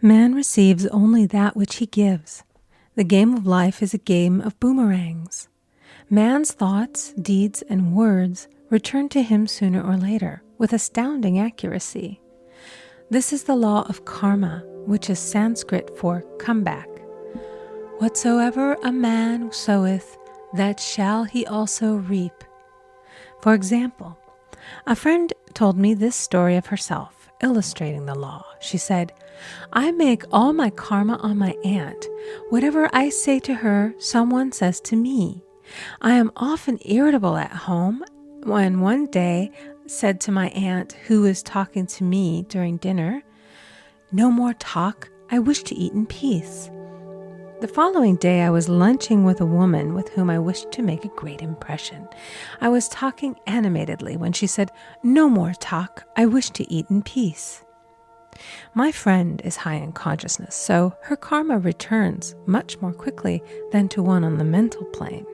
Man receives only that which he gives. The game of life is a game of boomerangs. Man's thoughts, deeds, and words return to him sooner or later with astounding accuracy. This is the law of karma, which is Sanskrit for comeback. Whatsoever a man soweth, that shall he also reap. For example, a friend told me this story of herself, illustrating the law. She said, I make all my karma on my aunt. Whatever I say to her, someone says to me. I am often irritable at home when one day said to my aunt, who was talking to me during dinner, no more talk, I wish to eat in peace. The following day, I was lunching with a woman with whom I wished to make a great impression. I was talking animatedly when she said, no more talk, I wish to eat in peace. My friend is high in consciousness, so her karma returns much more quickly than to one on the mental plane.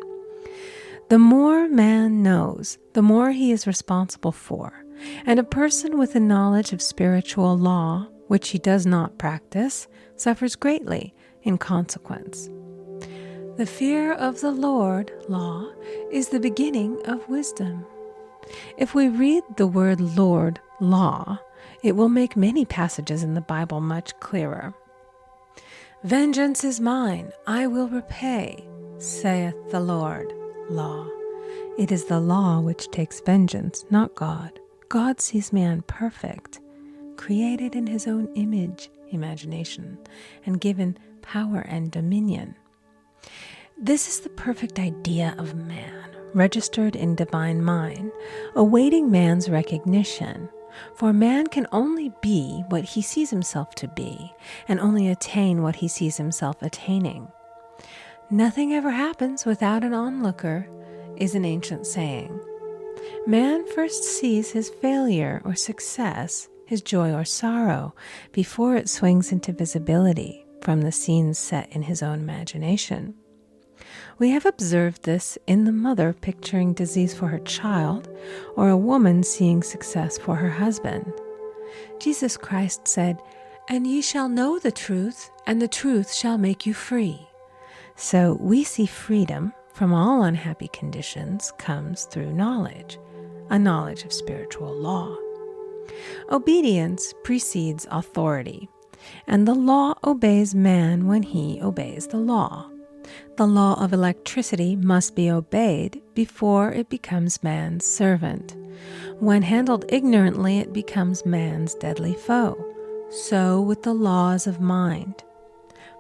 The more man knows, the more he is responsible for, and a person with a knowledge of spiritual law, which he does not practice, suffers greatly in consequence. The fear of the Lord, law, is the beginning of wisdom. If we read the word Lord, law, it will make many passages in the Bible much clearer. Vengeance is mine, I will repay, saith the Lord, law. It is the law which takes vengeance, not God. God sees man perfect, created in his own image, imagination, and given power and dominion. This is the perfect idea of man, registered in divine mind, awaiting man's recognition. For man can only be what he sees himself to be, and only attain what he sees himself attaining. Nothing ever happens without an onlooker, is an ancient saying. Man first sees his failure or success, his joy or sorrow, before it swings into visibility from the scenes set in his own imagination. We have observed this in the mother picturing disease for her child, or a woman seeing success for her husband. Jesus Christ said, "And ye shall know the truth, and the truth shall make you free." So we see freedom from all unhappy conditions comes through knowledge, a knowledge of spiritual law. Obedience precedes authority, and the law obeys man when he obeys the law. The law of electricity must be obeyed before it becomes man's servant. When handled ignorantly, it becomes man's deadly foe. So with the laws of mind.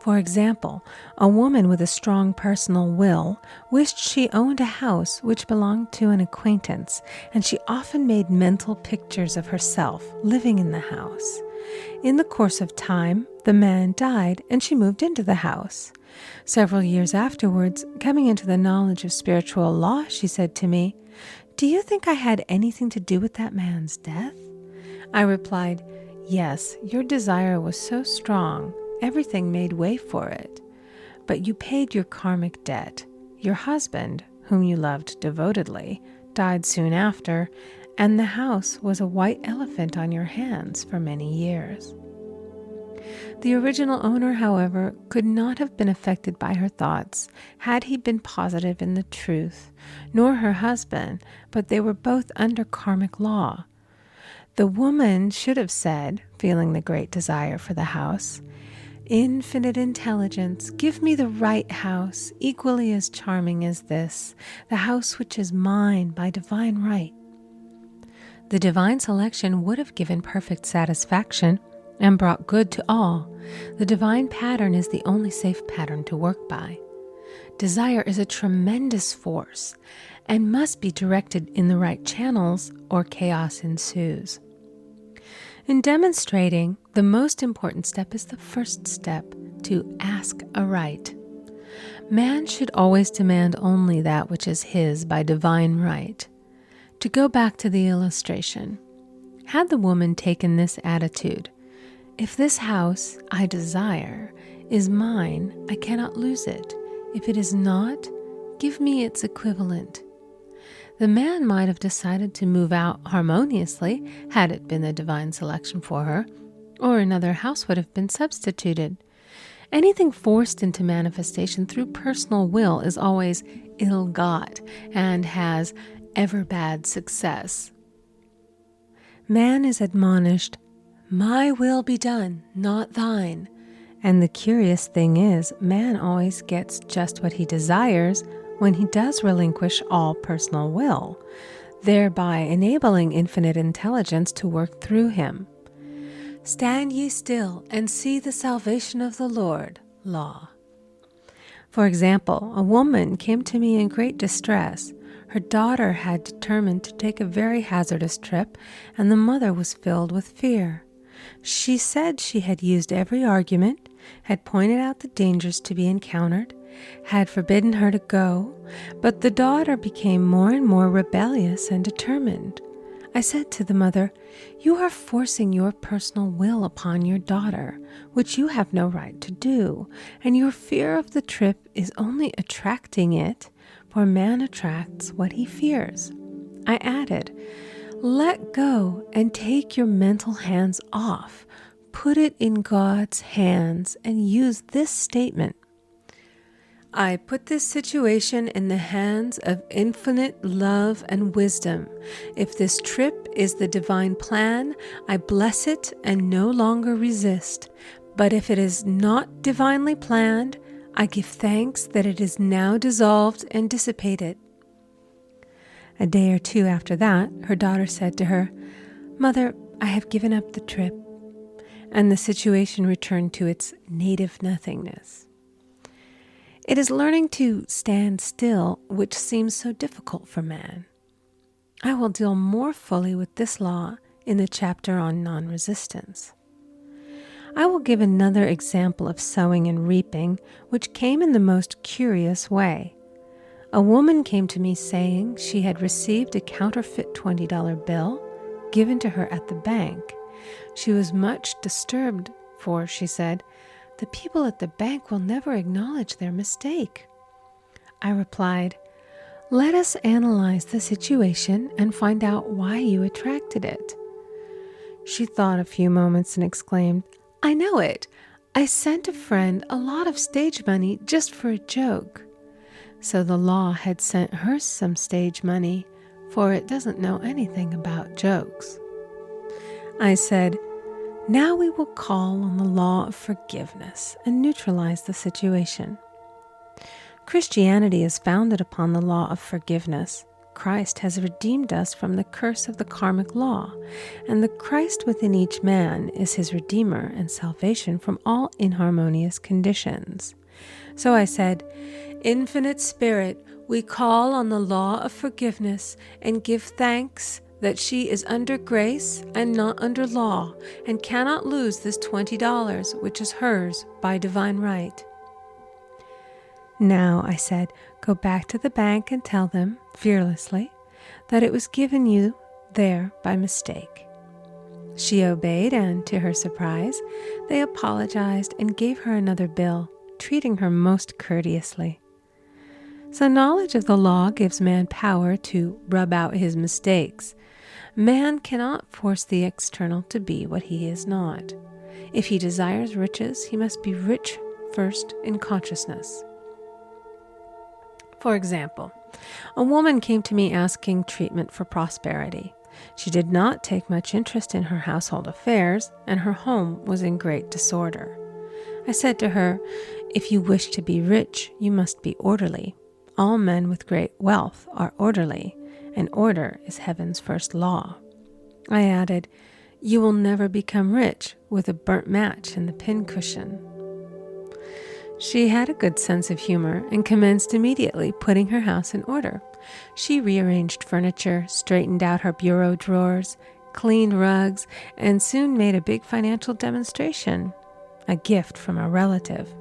For example, a woman with a strong personal will wished she owned a house which belonged to an acquaintance, and she often made mental pictures of herself living in the house. In the course of time, the man died, and she moved into the house. Several years afterwards, coming into the knowledge of spiritual law, she said to me, "Do you think I had anything to do with that man's death?" I replied, "Yes, your desire was so strong, everything made way for it. But you paid your karmic debt. Your husband, whom you loved devotedly, died soon after, and the house was a white elephant on your hands for many years." The original owner, however, could not have been affected by her thoughts had he been positive in the truth, nor her husband, but they were both under karmic law. The woman should have said, feeling the great desire for the house, "Infinite intelligence, give me the right house, equally as charming as this, the house which is mine by divine right." The divine selection would have given perfect satisfaction and brought good to all. The divine pattern is the only safe pattern to work by. Desire is a tremendous force and must be directed in the right channels, or chaos ensues. In demonstrating, the most important step is the first step, to ask aright. Man should always demand only that which is his by divine right. To go back to the illustration, had the woman taken this attitude, "If this house I desire is mine, I cannot lose it. If it is not, give me its equivalent," the man might have decided to move out harmoniously had it been the divine selection for her, or another house would have been substituted. Anything forced into manifestation through personal will is always ill-got and has ever bad success. Man is admonished, "My will be done, not thine." And the curious thing is, man always gets just what he desires when he does relinquish all personal will, thereby enabling infinite intelligence to work through him. "Stand ye still and see the salvation of the Lord," law. For example, a woman came to me in great distress. Her daughter had determined to take a very hazardous trip, and the mother was filled with fear. She said she had used every argument, had pointed out the dangers to be encountered, had forbidden her to go, but the daughter became more and more rebellious and determined. I said to the mother, "You are forcing your personal will upon your daughter, which you have no right to do, and your fear of the trip is only attracting it, for man attracts what he fears." I added, "Let go and take your mental hands off. Put it in God's hands and use this statement: I put this situation in the hands of infinite love and wisdom. If this trip is the divine plan, I bless it and no longer resist. But if it is not divinely planned, I give thanks that it is now dissolved and dissipated." A day or two after that, her daughter said to her, "Mother, I have given up the trip," and the situation returned to its native nothingness. It is learning to stand still which seems so difficult for man. I will deal more fully with this law in the chapter on non-resistance. I will give another example of sowing and reaping, which came in the most curious way. A woman came to me saying she had received a counterfeit $20 bill given to her at the bank. She was much disturbed, for, she said, "The people at the bank will never acknowledge their mistake." I replied, "Let us analyze the situation and find out why you attracted it." She thought a few moments and exclaimed, "I know it. I sent a friend a lot of stage money just for a joke." So the law had sent her some stage money, for it doesn't know anything about jokes. I said, "Now we will call on the law of forgiveness and neutralize the situation." Christianity is founded upon the law of forgiveness. Christ has redeemed us from the curse of the karmic law, and the Christ within each man is his redeemer and salvation from all inharmonious conditions. So I said, "Infinite Spirit, we call on the law of forgiveness and give thanks that she is under grace and not under law, and cannot lose this $20, which is hers by divine right." Now, I said, go back to the bank and tell them, fearlessly, that it was given you there by mistake. She obeyed, and to her surprise, they apologized and gave her another bill, treating her most courteously. So knowledge of the law gives man power to rub out his mistakes. Man cannot force the external to be what he is not. If he desires riches, he must be rich first in consciousness. For example, a woman came to me asking treatment for prosperity. She did not take much interest in her household affairs, and her home was in great disorder. I said to her, "If you wish to be rich, you must be orderly. All men with great wealth are orderly, and order is heaven's first law." I added, "You will never become rich with a burnt match in the pincushion." She had a good sense of humor and commenced immediately putting her house in order. She rearranged furniture, straightened out her bureau drawers, cleaned rugs, and soon made a big financial demonstration, a gift from a relative.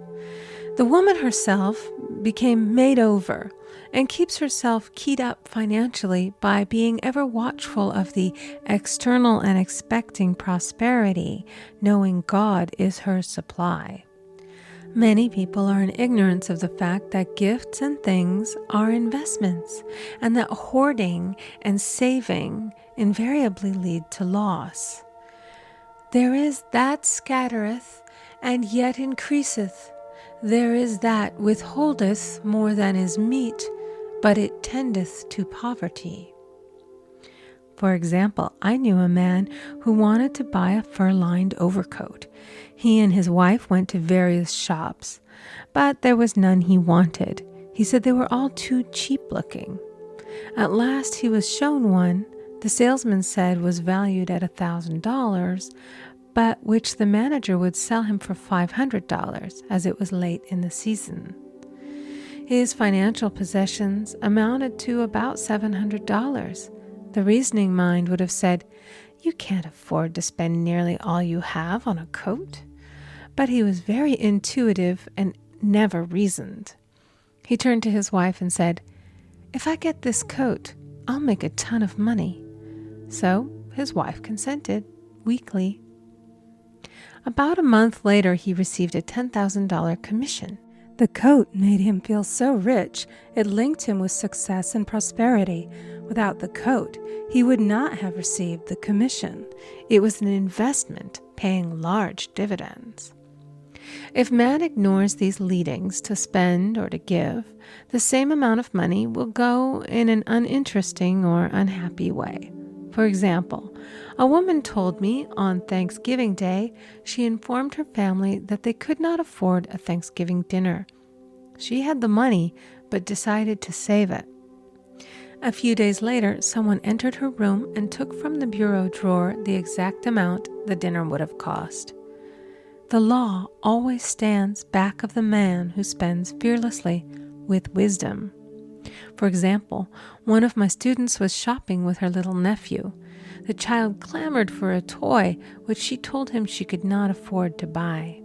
The woman herself became made over and keeps herself keyed up financially by being ever watchful of the external and expecting prosperity, knowing God is her supply. Many people are in ignorance of the fact that gifts and things are investments, and that hoarding and saving invariably lead to loss. There is that scattereth, and yet increaseth. There is that withholdeth more than is meet, but it tendeth to poverty. For example, I knew a man who wanted to buy a fur-lined overcoat. He and his wife went to various shops, but there was none he wanted. He said they were all too cheap looking. At last he was shown one the salesman said was valued at $1,000, but which the manager would sell him for $500 as it was late in the season. His financial possessions amounted to about $700. The reasoning mind would have said, "You can't afford to spend nearly all you have on a coat." But he was very intuitive and never reasoned. He turned to his wife and said, "If I get this coat, I'll make a ton of money." So his wife consented, weakly. About a month later, he received a $10,000 commission. The coat made him feel so rich, it linked him with success and prosperity. Without the coat, he would not have received the commission. It was an investment paying large dividends. If man ignores these leadings to spend or to give, the same amount of money will go in an uninteresting or unhappy way. For example, a woman told me on Thanksgiving Day she informed her family that they could not afford a Thanksgiving dinner. She had the money, but decided to save it. A few days later, someone entered her room and took from the bureau drawer the exact amount the dinner would have cost. The law always stands back of the man who spends fearlessly with wisdom. For example, one of my students was shopping with her little nephew. The child clamored for a toy, which she told him she could not afford to buy.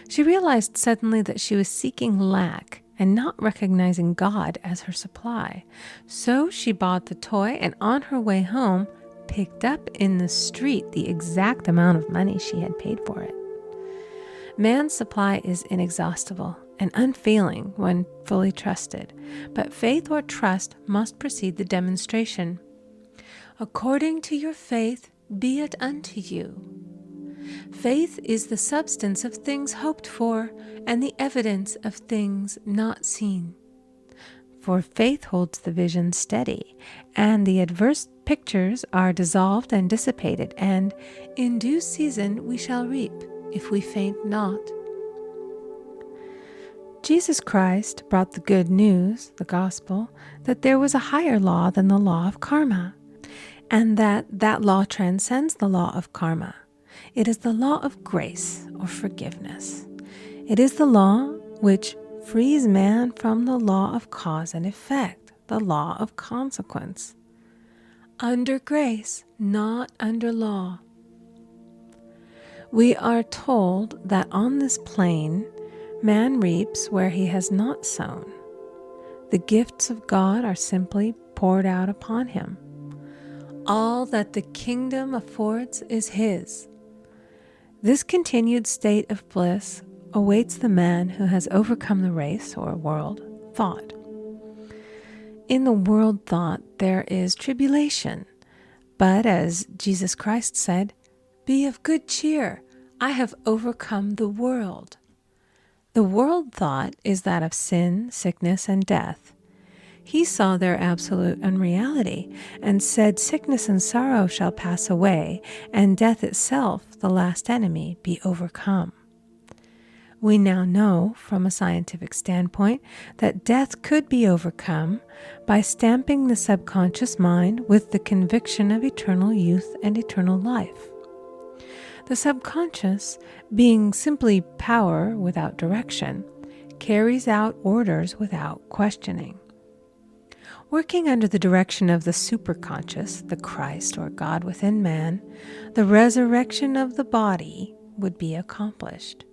She realized suddenly that she was seeking lack and not recognizing God as her supply. So she bought the toy and on her way home, picked up in the street the exact amount of money she had paid for it. Man's supply is inexhaustible and unfailing when fully trusted, but faith or trust must precede the demonstration. According to your faith, be it unto you. Faith is the substance of things hoped for and the evidence of things not seen. For faith holds the vision steady, and the adverse pictures are dissolved and dissipated, and in due season we shall reap, if we faint not. Jesus Christ brought the good news, the gospel, that there was a higher law than the law of karma, and that law transcends the law of karma. It is the law of grace or forgiveness. It is the law which frees man from the law of cause and effect, the law of consequence. Under grace, not under law. We are told that on this plane, man reaps where he has not sown. The gifts of God are simply poured out upon him. All that the kingdom affords is his. This continued state of bliss awaits the man who has overcome the race or world thought. In the world thought there is tribulation, but as Jesus Christ said, "Be of good cheer, I have overcome the world." The world thought is that of sin, sickness, and death. He saw their absolute unreality and said, "Sickness and sorrow shall pass away, and death itself, the last enemy, be overcome." We now know, from a scientific standpoint, that death could be overcome by stamping the subconscious mind with the conviction of eternal youth and eternal life. The subconscious, being simply power without direction, carries out orders without questioning. Working under the direction of the superconscious, the Christ or God within man, the resurrection of the body would be accomplished.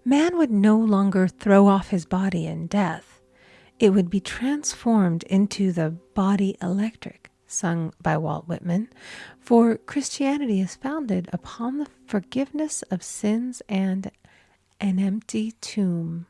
Man would no longer throw off his body in death. It would be transformed into the body electric, sung by Walt Whitman, for Christianity is founded upon the forgiveness of sins and an empty tomb.